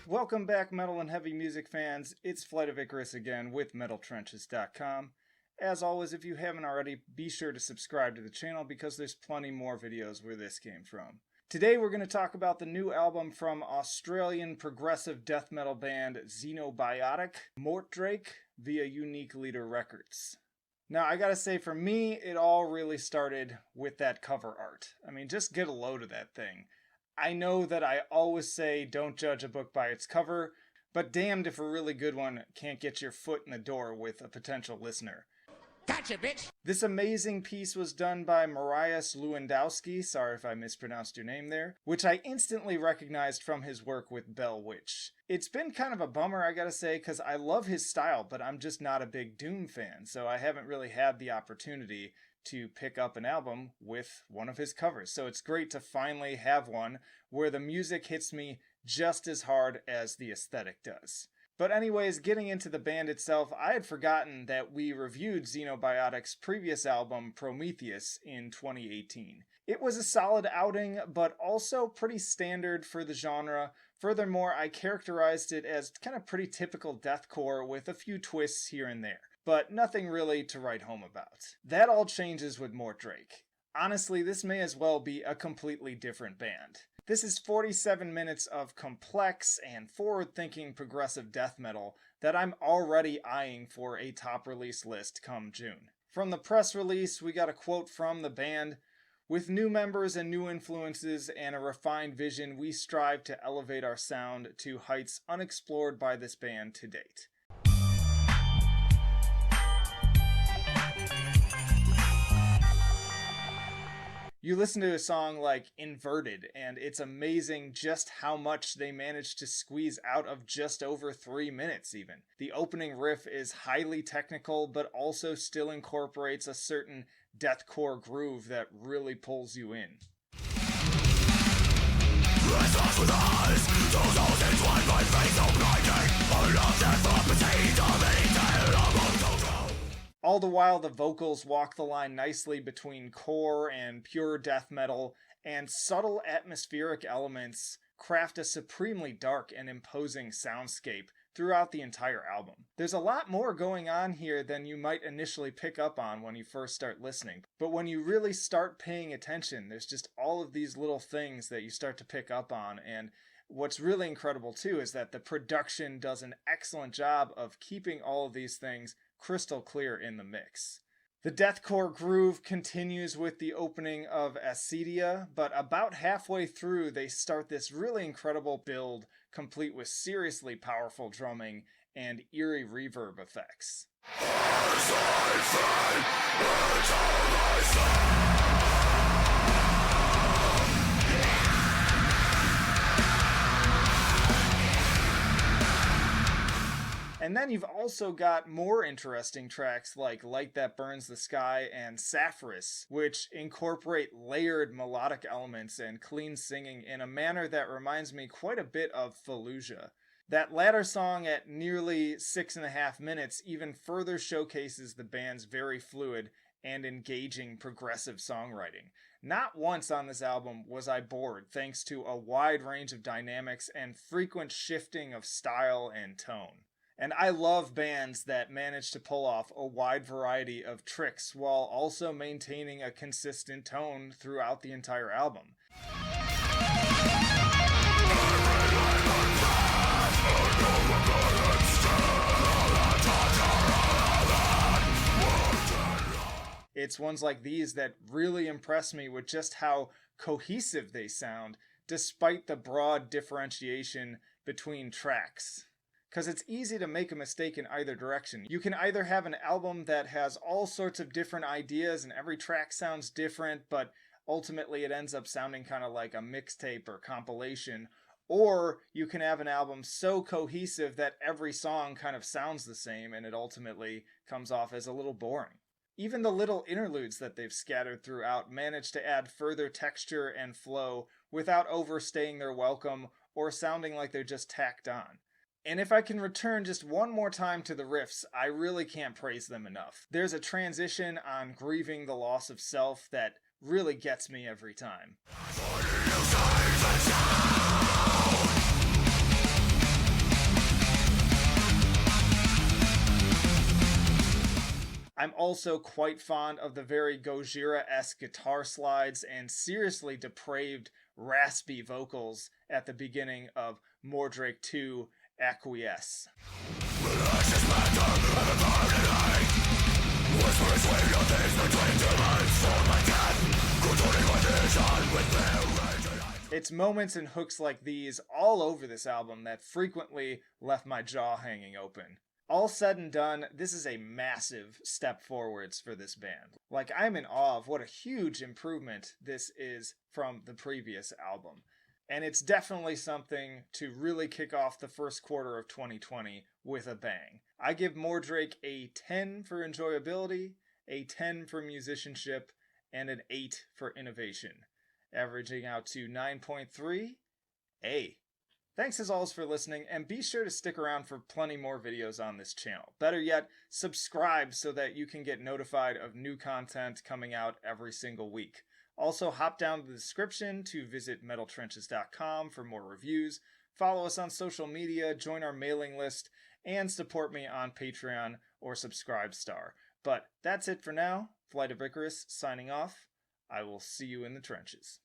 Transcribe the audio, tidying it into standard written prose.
Welcome back, metal and heavy music fans. It's Flight of Icarus again with MetalTrenches.com. As always, if you haven't already, be sure to subscribe to the channel because there's plenty more videos where this came from. Today we're going to talk about the new album from Australian progressive death metal band XENOBIOTIC Mordrake via Unique Leader Records. Now, I gotta say, for me, it all really started with that cover art. I mean, just get a load of that thing. I know that I always say don't judge a book by its cover, but damned if a really good one can't get your foot in the door with a potential listener. Gotcha, bitch! This amazing piece was done by Mariusz Lewandowski, sorry if I mispronounced your name there, which I instantly recognized from his work with Bell Witch. It's been kind of a bummer, I gotta say, because I love his style, but I'm just not a big Doom fan, so I haven't really had the opportunity to pick up an album with one of his covers. So it's great to finally have one where the music hits me just as hard as the aesthetic does. But anyways, getting into the band itself, I had forgotten that we reviewed XENOBIOTIC's previous album, Prometheus, in 2018. It was a solid outing, but also pretty standard for the genre. Furthermore, I characterized it as kind of pretty typical deathcore with a few twists here and there, but nothing really to write home about. That all changes with Mordrake. Honestly, this may as well be a completely different band. This is 47 minutes of complex and forward-thinking progressive death metal that I'm already eyeing for a top release list come June. From the press release, we got a quote from the band: "With new members and new influences and a refined vision, we strive to elevate our sound to heights unexplored by this band to date." You listen to a song like Inverted, and it's amazing just how much they managed to squeeze out of just over 3 minutes even. The opening riff is highly technical, but also still incorporates a certain deathcore groove that really pulls you in. All the while, the vocals walk the line nicely between core and pure death metal, and subtle atmospheric elements craft a supremely dark and imposing soundscape throughout the entire album. There's a lot more going on here than you might initially pick up on when you first start listening, but when you really start paying attention, there's just all of these little things that you start to pick up on. And what's really incredible too is that the production does an excellent job of keeping all of these things crystal clear in the mix. The deathcore groove continues with the opening of Acedia, but about halfway through they start this really incredible build complete with seriously powerful drumming and eerie reverb effects. And then you've also got more interesting tracks like Light That Burns the Sky and Sapphirus, which incorporate layered melodic elements and clean singing in a manner that reminds me quite a bit of Fallujah. That latter song at nearly 6.5 minutes even further showcases the band's very fluid and engaging progressive songwriting. Not once on this album was I bored thanks to a wide range of dynamics and frequent shifting of style and tone. And I love bands that manage to pull off a wide variety of tricks while also maintaining a consistent tone throughout the entire album. It's ones like these that really impress me with just how cohesive they sound, despite the broad differentiation between tracks. Because it's easy to make a mistake in either direction. You can either have an album that has all sorts of different ideas and every track sounds different, but ultimately it ends up sounding kind of like a mixtape or compilation, or you can have an album so cohesive that every song kind of sounds the same and it ultimately comes off as a little boring. Even the little interludes that they've scattered throughout manage to add further texture and flow without overstaying their welcome or sounding like they're just tacked on. And if I can return just one more time to the riffs, I really can't praise them enough. There's a transition on grieving the loss of self that really gets me every time. I'm also quite fond of the very Gojira-esque guitar slides and seriously depraved, raspy vocals at the beginning of Mordrake 2 Acquiesce. It's moments and hooks like these all over this album that frequently left my jaw hanging open. All said and done, this is a massive step forwards for this band. Like, I'm in awe of what a huge improvement this is from the previous album. And it's definitely something to really kick off the first quarter of 2020 with a bang. I give Mordrake a 10 for enjoyability, a 10 for musicianship, and an 8 for innovation, averaging out to 9.3 A. Thanks as always for listening, and be sure to stick around for plenty more videos on this channel. Better yet, subscribe so that you can get notified of new content coming out every single week. Also, hop down to the description to visit metaltrenches.com for more reviews, follow us on social media, join our mailing list, and support me on Patreon or Subscribestar. But that's it for now. Flight of Icarus signing off. I will see you in the trenches.